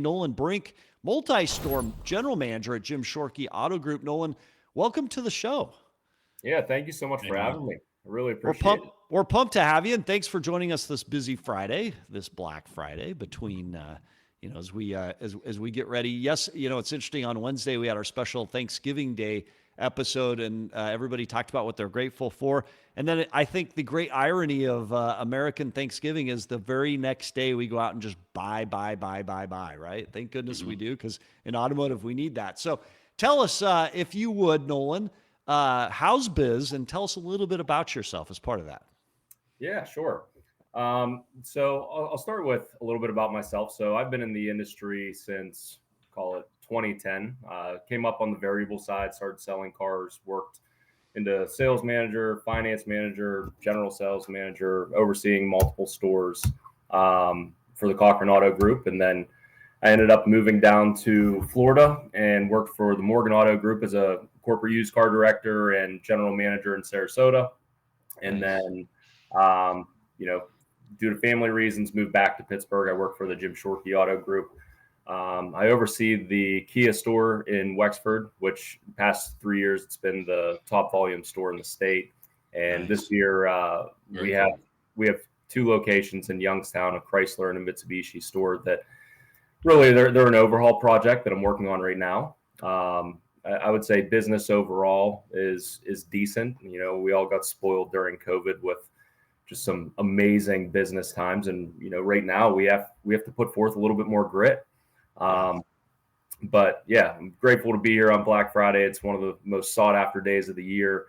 Nolan Brink, multi-store general manager at Jim Shorkey Auto Group. Nolan, welcome to the show. Yeah, thank you so much for Anyone? having me. I really We're appreciate pumped. it. We're pumped to have you, and thanks for joining us this busy Friday, this Black Friday between. As we get ready. Yes, it's interesting. On Wednesday we had our special Thanksgiving Day episode, and everybody talked about what they're grateful for. And then I think the great irony of American Thanksgiving is the very next day we go out and just buy, right? Thank goodness we do, because in automotive we need that. So tell us, if you would, Nolan, how's biz, and tell us a little bit about yourself as part of that. Yeah, sure. So I'll start with a little bit about myself. So I've been in the industry since, call it 2010. Came up on the variable side, started selling cars, worked into sales manager, finance manager, general sales manager, overseeing multiple stores for the Cochran Auto Group. And then I ended up moving down to Florida and worked for the Morgan Auto Group as a corporate used car director and general manager in Sarasota. And Nice. then, due to family reasons, moved back to Pittsburgh. I work for the Jim Shorkey Auto Group. I oversee the Kia store in Wexford, which the past 3 years, it's been the top volume store in the state. And Nice. this year, Very we have two locations in Youngstown, a Chrysler and a Mitsubishi store that really they're an overhaul project that I'm working on right now. I would say business overall is decent. We all got spoiled during COVID with just some amazing business times, and right now we have to put forth a little bit more grit. But yeah, I'm grateful to be here on Black Friday. It's one of the most sought after days of the year.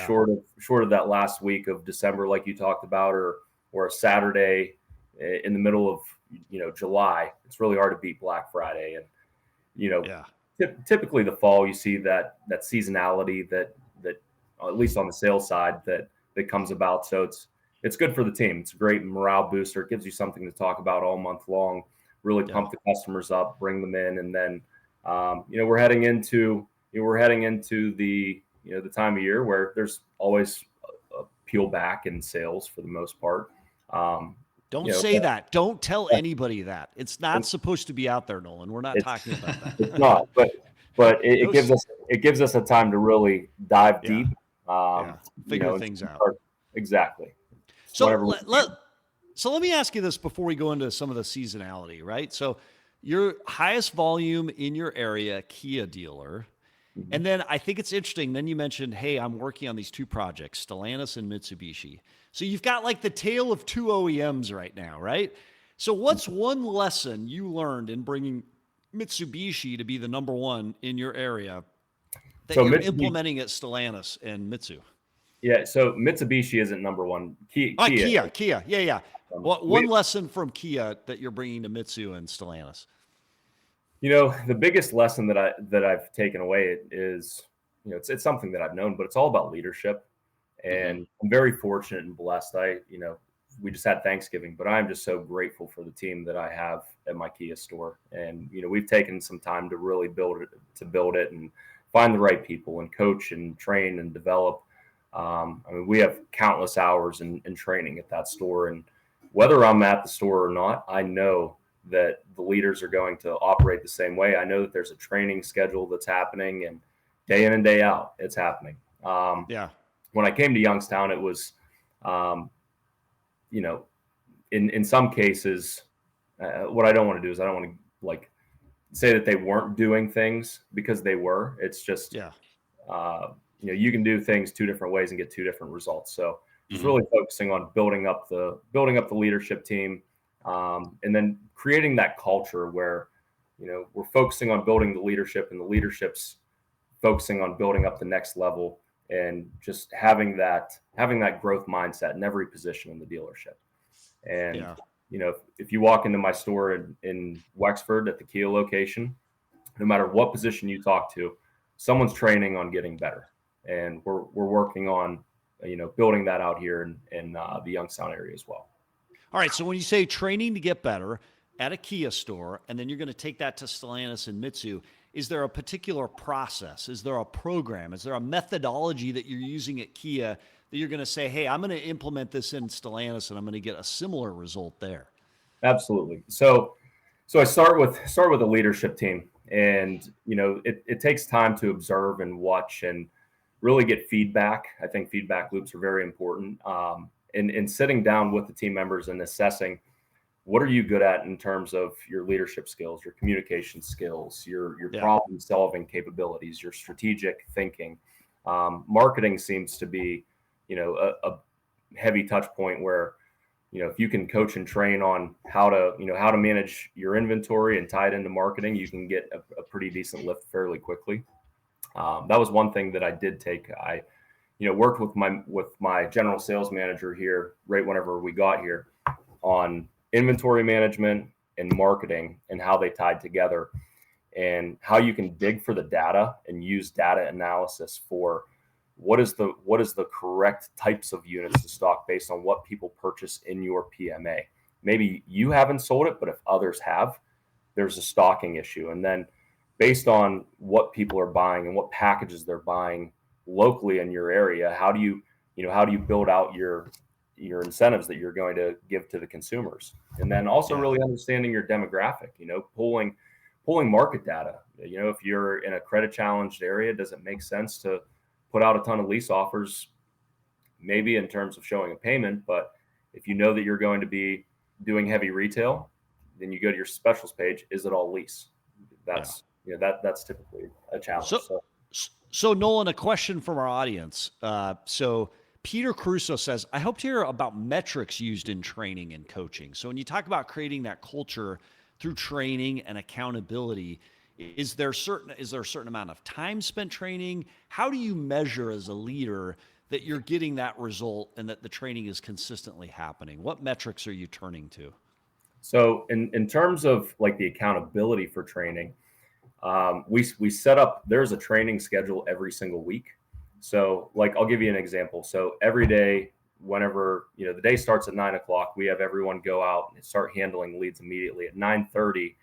Short of that last week of December, like you talked about, or a Saturday in the middle of July, it's really hard to beat Black Friday. And typically the fall, you see that seasonality that at least on the sales side that comes about. So it's good for the team. It's a great morale booster. It gives you something to talk about all month long. Really pump the customers up, bring them in, and then we're heading into the the time of year where there's always a peel back in sales for the most part. Don't say that. Don't tell anybody that. It's not supposed to be out there, Nolan. We're not talking about that. It's not, but it gives us a time to really dive deep. Figure things out. Exactly. So let me ask you this before we go into some of the seasonality, right? So your highest volume in your area, Kia dealer. Mm-hmm. And then I think it's interesting. Then you mentioned, hey, I'm working on these two projects, Stellantis and Mitsubishi. So you've got like the tale of two OEMs right now, right? So what's one lesson you learned in bringing Mitsubishi to be the number one in your area that you're implementing at Stellantis and Mitsu? Yeah, so Mitsubishi isn't number one. Kia. Yeah. One lesson from Kia that you're bringing to Mitsu and Stellantis. The biggest lesson that I've taken away is, it's something that I've known, but it's all about leadership. And I'm very fortunate and blessed. We just had Thanksgiving, but I'm just so grateful for the team that I have at my Kia store. And, we've taken some time to really build it and find the right people and coach and train and develop. We have countless hours in training at that store. And whether I'm at the store or not, I know that the leaders are going to operate the same way. I know that there's a training schedule that's happening, and day in and day out, it's happening. When I came to Youngstown, it was, in some cases, what I don't want to do is I don't want to say that they weren't doing things, because they were. It's just, you can do things two different ways and get two different results. So just really focusing on building up the leadership team, and then creating that culture where, we're focusing on building the leadership, and the leadership's focusing on building up the next level, and just having that growth mindset in every position in the dealership. And if you walk into my store in Wexford at the Kia location, no matter what position you talk to, someone's training on getting better, and we're working on building that out here in the Youngstown area as well. All right. So when you say training to get better at a Kia store, and then you're going to take that to Stellantis and Mitsu, is there a particular process? Is there a program? Is there a methodology that you're using at Kia that you're going to say, hey, I'm going to implement this in Stellantis and I'm going to get a similar result there? Absolutely. So So I start with a leadership team, and it takes time to observe and watch and really get feedback. I think feedback loops are very important. And sitting down with the team members and assessing what are you good at in terms of your leadership skills, your communication skills, your problem solving capabilities, your strategic thinking. Marketing seems to be, a heavy touch point where, if you can coach and train on how to manage your inventory and tie it into marketing, you can get a pretty decent lift fairly quickly. That was one thing that I did take. I, worked with my general sales manager here right whenever we got here on inventory management and marketing and how they tied together and how you can dig for the data and use data analysis for what is the correct types of units to stock based on what people purchase in your PMA. Maybe you haven't sold it, but if others have, there's a stocking issue. And then based on what people are buying and what packages they're buying locally in your area, how do you build out your incentives that you're going to give to the consumers? And then also really understanding your demographic, pulling market data. If you're in a credit challenged area, does it make sense to put out a ton of lease offers, maybe in terms of showing a payment? But if you know that you're going to be doing heavy retail, then you go to your specials page. Is it all lease? That's that's typically a challenge. So Nolan, a question from our audience. So Peter Caruso says, I hope to hear about metrics used in training and coaching. So when you talk about creating that culture through training and accountability, is there a certain amount of time spent training? How do you measure as a leader that you're getting that result and that the training is consistently happening? What metrics are you turning to? So in terms of like the accountability for training, we set up, there's a training schedule every single week. So like, I'll give you an example. So every day, whenever, the day starts at 9:00, we have everyone go out and start handling leads immediately. At 9:30,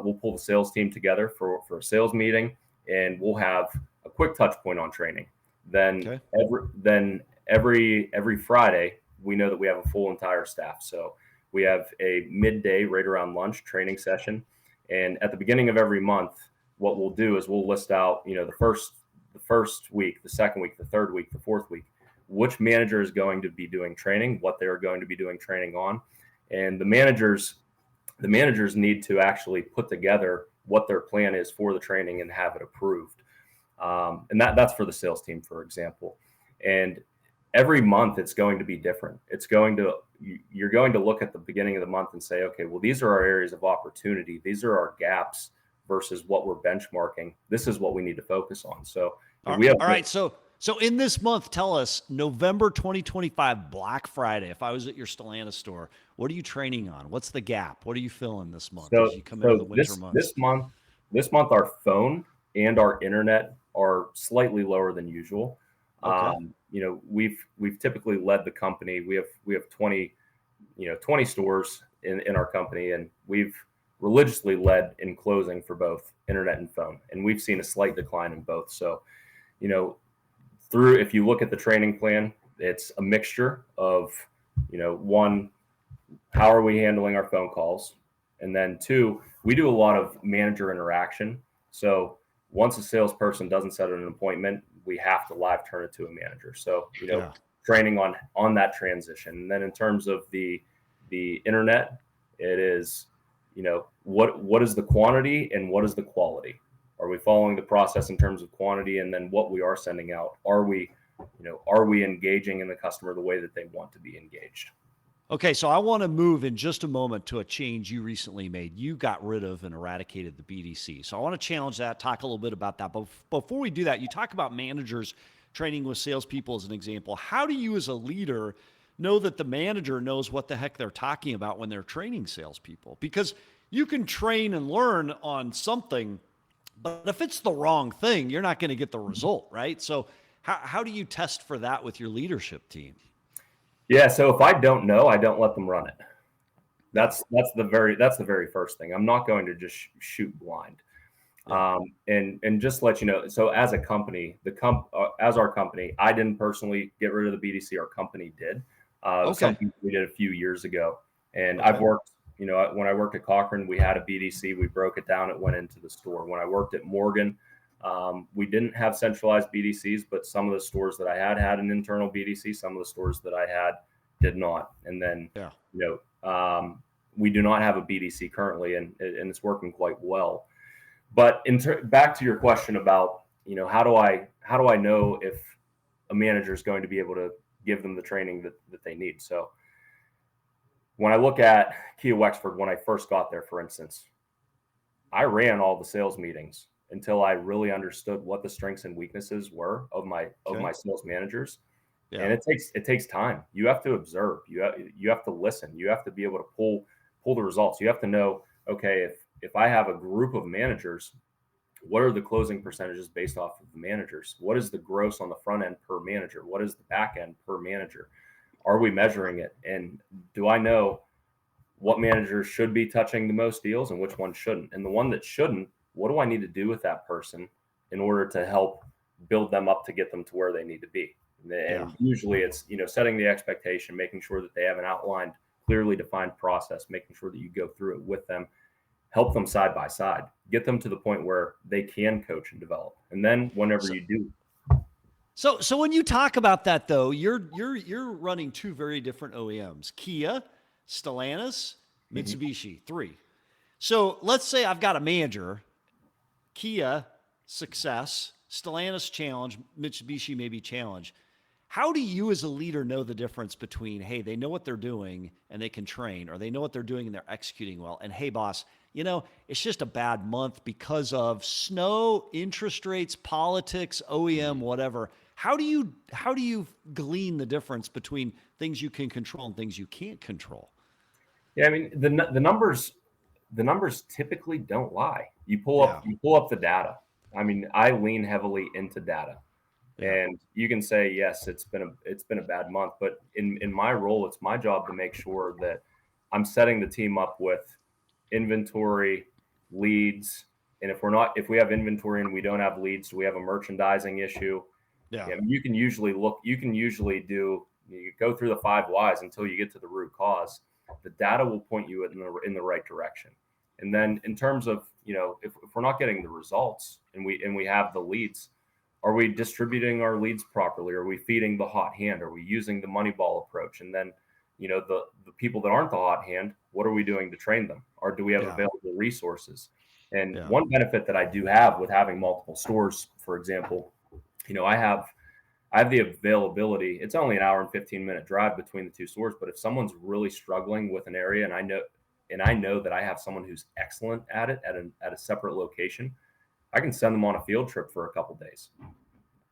we'll pull the sales team together for a sales meeting, and we'll have a quick touch point on training. Then every Friday, we know that we have a full entire staff. So we have a midday right around lunch training session. And at the beginning of every month, what we'll do is we'll list out, the first week, the second week, the third week, the fourth week, which manager is going to be doing training, what they're going to be doing training on. And the managers need to actually put together what their plan is for the training and have it approved. And that's for the sales team, for example. And every month it's going to be different. You're going to look at the beginning of the month and say, okay, well, these are our areas of opportunity. These are our gaps versus what we're benchmarking. This is what we need to focus on. So all right. So in this month, tell us, November 2025, Black Friday, if I was at your Stellantis store, what are you training on? What's the gap? What are you feeling this month as you come into the winter months? This month, our phone and our internet are slightly lower than usual. Okay. We've typically led the company. We have 20 stores in our company, and we've religiously led in closing for both internet and phone. And we've seen a slight decline in both. So, if you look at the training plan, it's a mixture of, one, how are we handling our phone calls? And then two, we do a lot of manager interaction. So once a salesperson doesn't set an appointment, we have to live turn it to a manager. So, training on that transition. And then in terms of the internet, it is, what is the quantity and what is the quality? Are we following the process in terms of quantity? And then what we are sending out, are we engaging in the customer the way that they want to be engaged? Okay, so I want to move in just a moment to a change you recently made. You got rid of and eradicated the BDC. So I want to challenge that, talk a little bit about that. But before we do that, you talk about managers training with salespeople as an example. How do you as a leader know that the manager knows what the heck they're talking about when they're training salespeople? Because you can train and learn on something, but if it's the wrong thing, you're not going to get the result, right? So how do you test for that with your leadership team? Yeah. So if I don't know, I don't let them run it. That's the very first thing. I'm not going to just shoot blind. Yeah. And just to let you know, so as a company, as our company, I didn't personally get rid of the BDC. Our company did. Okay. Something we did a few years ago, and okay. when I worked at Cochrane, we had a BDC. We broke it down. It went into the store. When I worked at Morgan, we didn't have centralized BDCs, but some of the stores that I had an internal BDC. Some of the stores that I had did not. And then, we do not have a BDC currently, and it's working quite well. But back to your question about, how do I know if a manager is going to be able to give them the training that they need? So when I look at Kia Wexford, when I first got there, for instance, I ran all the sales meetings until I really understood what the strengths and weaknesses were of my sales managers. Yeah. And it takes time. You have to observe. You have to listen. You have to be able to pull the results. You have to know, okay, if I have a group of managers, what are the closing percentages based off of the managers? What is the gross on the front end per manager? What is the back end per manager? Are we measuring it? And do I know what managers should be touching the most deals and which ones shouldn't? And the one that shouldn't, what do I need to do with that person in order to help build them up to get them to where they need to be? And usually it's, setting the expectation, making sure that they have an outlined, clearly defined process, making sure that you go through it with them, help them side by side, get them to the point where they can coach and develop. And then whenever you do. So when you talk about that though, you're running two very different OEMs, Kia, Stellantis, Mitsubishi, three. So let's say I've got a manager, Kia, success, Stellantis, challenge, Mitsubishi, maybe challenge. How do you as a leader know the difference between, hey, they know what they're doing and they can train, or they know what they're doing and they're executing well, and hey, boss, it's just a bad month because of snow, interest rates, politics, OEM, whatever. How do you glean the difference between things you can control and things you can't control? Yeah, I mean, the numbers typically don't lie. You pull up the data. I mean, I lean heavily into data. And you can say, yes, it's been a bad month, but in my role, it's my job to make sure that I'm setting the team up with inventory, leads. And if we have inventory and we don't have leads, do we have a merchandising issue? Yeah. You can usually go through the 5 whys until you get to the root cause. The data will point you in the right direction. And then in terms of, if we're not getting the results and we have the leads, are we distributing our leads properly? Are we feeding the hot hand? Are we using the Moneyball approach? And then, the people that aren't the hot hand, what are we doing to train them? Or do we have available resources? And one benefit that I do have with having multiple stores, for example, I have the availability. It's only an hour and 15-minute drive between the two stores, but if someone's really struggling with an area and I know that I have someone who's excellent at it at a separate location, I can send them on a field trip for a couple days.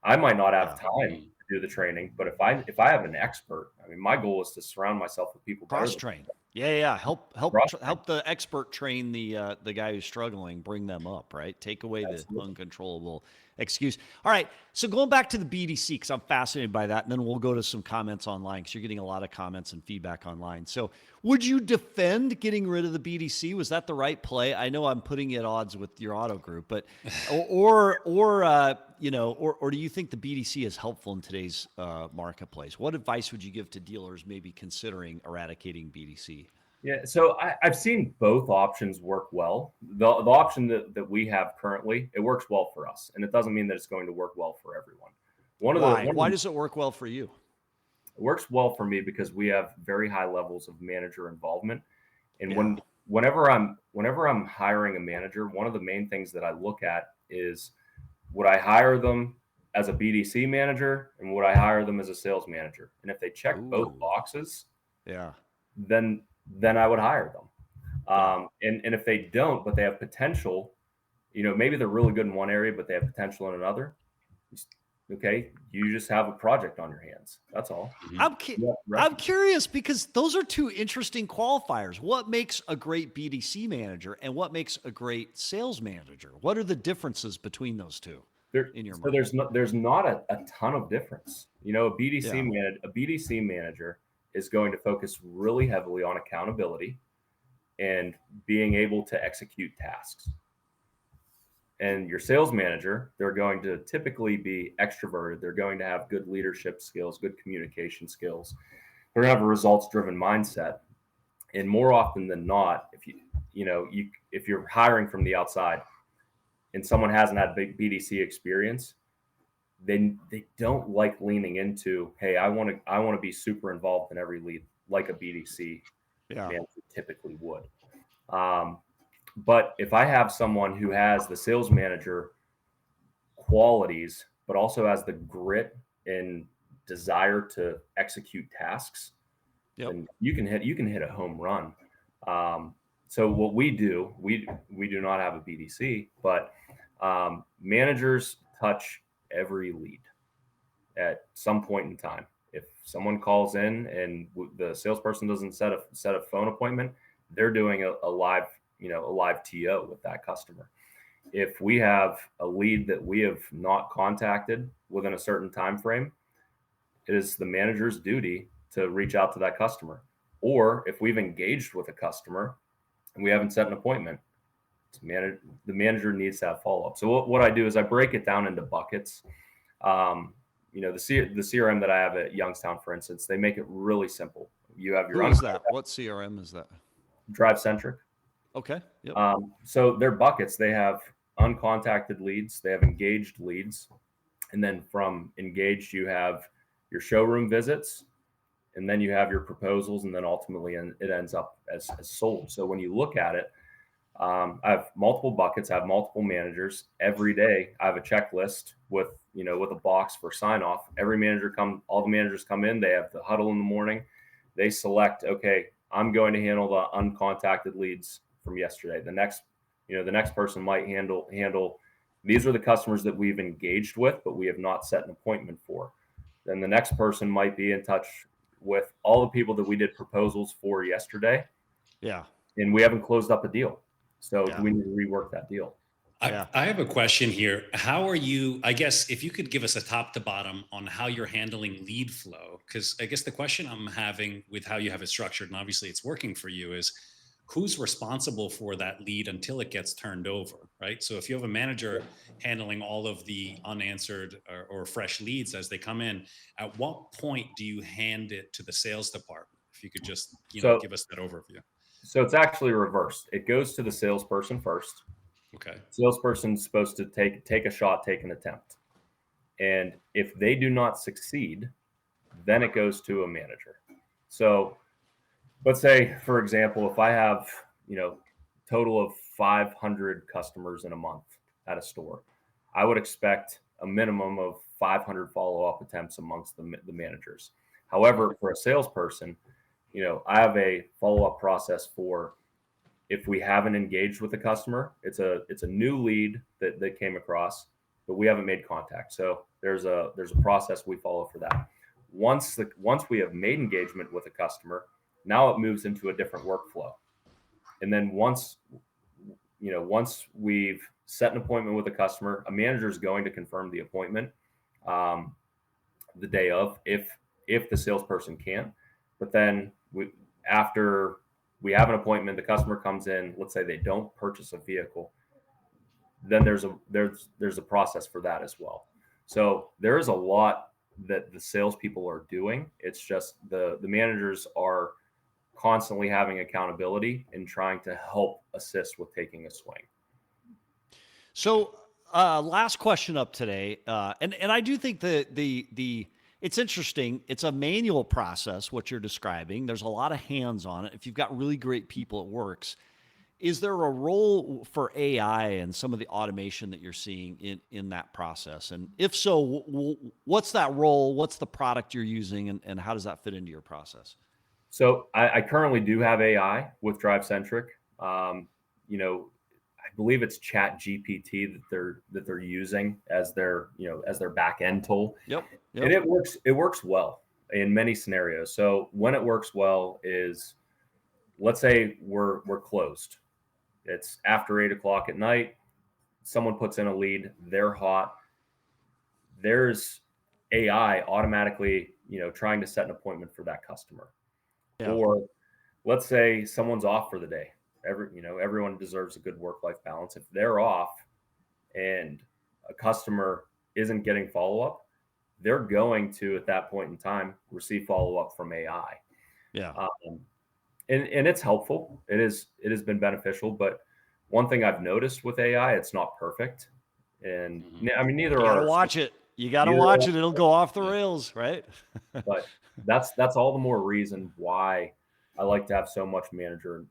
I might not have time to do the training, but if I have an expert, I mean, my goal is to surround myself with people. Cross train. Help the expert train the guy who's struggling, bring them up, right? Take away the uncontrollable excuse. All right. So going back to the BDC, because I'm fascinated by that, and then we'll go to some comments online because you're getting a lot of comments and feedback online. So would you defend getting rid of the BDC? Was that the right play? I know I'm putting you at odds with your auto group, but or do you think the BDC is helpful in today's marketplace? What advice would you give to dealers maybe considering eradicating BDC? Yeah, so I've seen both options work well. The option that we have currently, it works well for us, and it doesn't mean that it's going to work well for everyone. Why does it work well for you? It works well for me because we have very high levels of manager involvement, and whenever I'm hiring a manager, one of the main things that I look at is, would I hire them as a BDC manager and would I hire them as a sales manager? And if they check both boxes, then I would hire them. And if they don't, but they have potential, maybe they're really good in one area, but they have potential in another. Okay, you just have a project on your hands. That's all. I'm curious because those are two interesting qualifiers. What makes a great BDC manager and what makes a great sales manager? What are the differences between those two? There's not a ton of difference. A BDC manager is going to focus really heavily on accountability and being able to execute tasks. And your sales manager, they're going to typically be extroverted. They're going to have good leadership skills, good communication skills. They're going to have a results-driven mindset. And more often than not, if you're hiring from the outside and someone hasn't had big BDC experience, then they don't like leaning into, hey, I want to be super involved in every lead like a BDC manager typically would. But if I have someone who has the sales manager qualities, but also has the grit and desire to execute tasks, then you can hit a home run. So what we do, we do not have a BDC, but managers touch every lead at some point in time. If someone calls in and the salesperson doesn't set a phone appointment, they're doing a live TO with that customer. If we have a lead that we have not contacted within a certain time frame, it is the manager's duty to reach out to that customer. Or if we've engaged with a customer and we haven't set an appointment, the manager needs to have follow-up. So what I do is I break it down into buckets. The CRM that I have at Youngstown, for instance, they make it really simple. You have your Who is that? What CRM is that? Drive Centric. Okay. Yep. So their buckets, they have uncontacted leads, they have engaged leads, and then from engaged you have your showroom visits, and then you have your proposals, and then ultimately it ends up as sold. So when you look at it, I have multiple buckets, I have multiple managers. Every day I have a checklist with a box for sign off. All the managers come in, they have the huddle in the morning, they select, okay, I'm going to handle the uncontacted leads from yesterday. The next person might handle these are the customers that we've engaged with, but we have not set an appointment for. Then the next person might be in touch with all the people that we did proposals for yesterday. Yeah. And we haven't closed up a deal. So do we need to rework that deal? I have a question here. How are you, I guess, if you could give us a top to bottom on how you're handling lead flow, because I guess the question I'm having with how you have it structured, and obviously it's working for you, is who's responsible for that lead until it gets turned over, right? So if you have a manager handling all of the unanswered or fresh leads as they come in, at what point do you hand it to the sales department? If you could just give us that overview. So it's actually reversed. It goes to the salesperson first. Okay. Salesperson's supposed to take a shot, take an attempt. And if they do not succeed, then it goes to a manager. So let's say, for example, if I have, total of 500 customers in a month at a store, I would expect a minimum of 500 follow-up attempts amongst the managers. However, for a salesperson, I have a follow-up process for if we haven't engaged with the customer, it's a new lead that came across, but we haven't made contact. So there's a process we follow for that. Once we have made engagement with a customer, now it moves into a different workflow. And then once we've set an appointment with a customer, a manager is going to confirm the appointment the day of, if the salesperson can. But then after we have an appointment, the customer comes in, let's say they don't purchase a vehicle, then there's a process for that as well. So there is a lot that the salespeople are doing. It's just the managers are constantly having accountability and trying to help assist with taking a swing. So last question up today, and I do think the it's interesting. It's a manual process, what you're describing. There's a lot of hands on it. If you've got really great people, it works. Is there a role for AI and some of the automation that you're seeing in that process? And if so, what's that role? What's the product you're using, and how does that fit into your process? So I currently do have AI with Drive Centric. I believe it's Chat GPT that they're using as their back end tool. Yep. And it works well in many scenarios. So when it works well is, let's say we're closed. It's after 8:00 at night. Someone puts in a lead, they're hot. There's AI automatically, trying to set an appointment for that customer. Yeah. Or let's say someone's off for the day. Everyone deserves a good work-life balance. If they're off and a customer isn't getting follow-up, they're going to, at that point in time, receive follow-up from AI. Yeah. and it's helpful. It has been beneficial, but one thing I've noticed with AI, it's not perfect. And I mean, neither You gotta are watch it. You gotta neither watch are, it. It'll go off the rails, right? but that's all the more reason why I like to have so much manager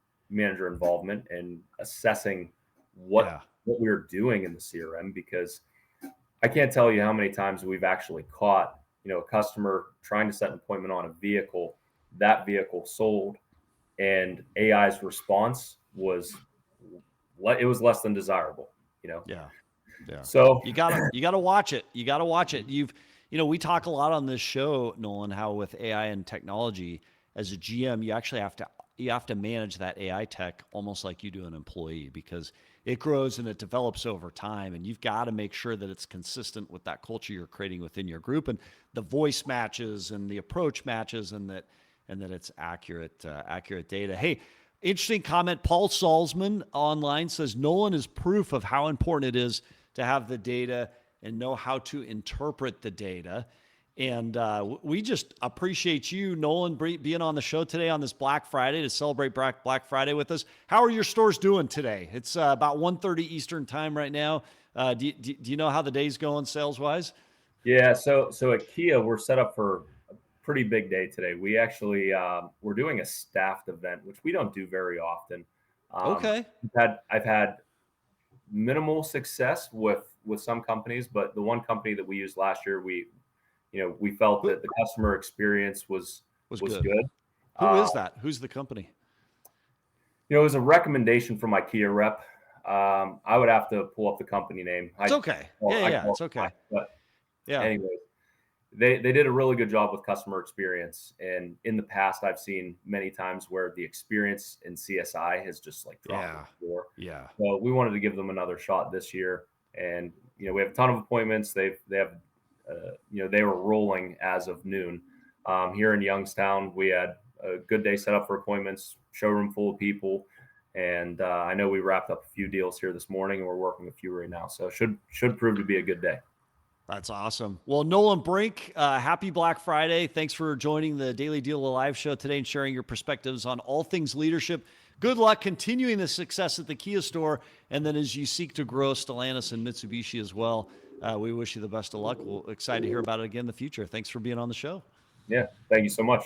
involvement in assessing Yeah. what we're doing in the CRM, because I can't tell you how many times we've actually caught, a customer trying to set an appointment on a vehicle, that vehicle sold, and AI's response was it was less than desirable. Yeah. Yeah. So You gotta watch it. You gotta watch it. We talk a lot on this show, Nolan, how with AI and technology, as a GM, you have to manage that AI tech almost like you do an employee, because it grows and it develops over time, and you've got to make sure that it's consistent with that culture you're creating within your group, and the voice matches and the approach matches, and that it's accurate data. Hey, interesting comment. Paul Salzman online says Nolan is proof of how important it is to have the data and know how to interpret the data. And we just appreciate you, Nolan, being on the show today on this Black Friday to celebrate Black Friday with us. How are your stores doing today? It's about 1:30 Eastern time right now. Do you know how the day's going sales-wise? yeah, so at Kia, we're set up for a pretty big day today. We actually we're doing a staffed event, which we don't do very often. Okay. I've had minimal success with some companies, but the one company that we used last year, we felt that the customer experience was good. good. Who is that? Who's the company? It was a recommendation from my Kia rep. I would have to pull up the company name. It's okay. It's okay. But yeah. Anyways, they did a really good job with customer experience. And in the past, I've seen many times where the experience in CSI has just like dropped the floor. Yeah. So we wanted to give them another shot this year. And, we have a ton of appointments. They were rolling as of noon. Here in Youngstown, we had a good day set up for appointments, showroom full of people. And I know we wrapped up a few deals here this morning, and we're working a few right now. So should prove to be a good day. That's awesome. Well, Nolan Brink, happy Black Friday. Thanks for joining the Daily Deal Live show today and sharing your perspectives on all things leadership. Good luck continuing the success at the Kia store. And then as you seek to grow Stellantis and Mitsubishi as well, we wish you the best of luck. We're excited to hear about it again in the future. Thanks for being on the show. Yeah, thank you so much.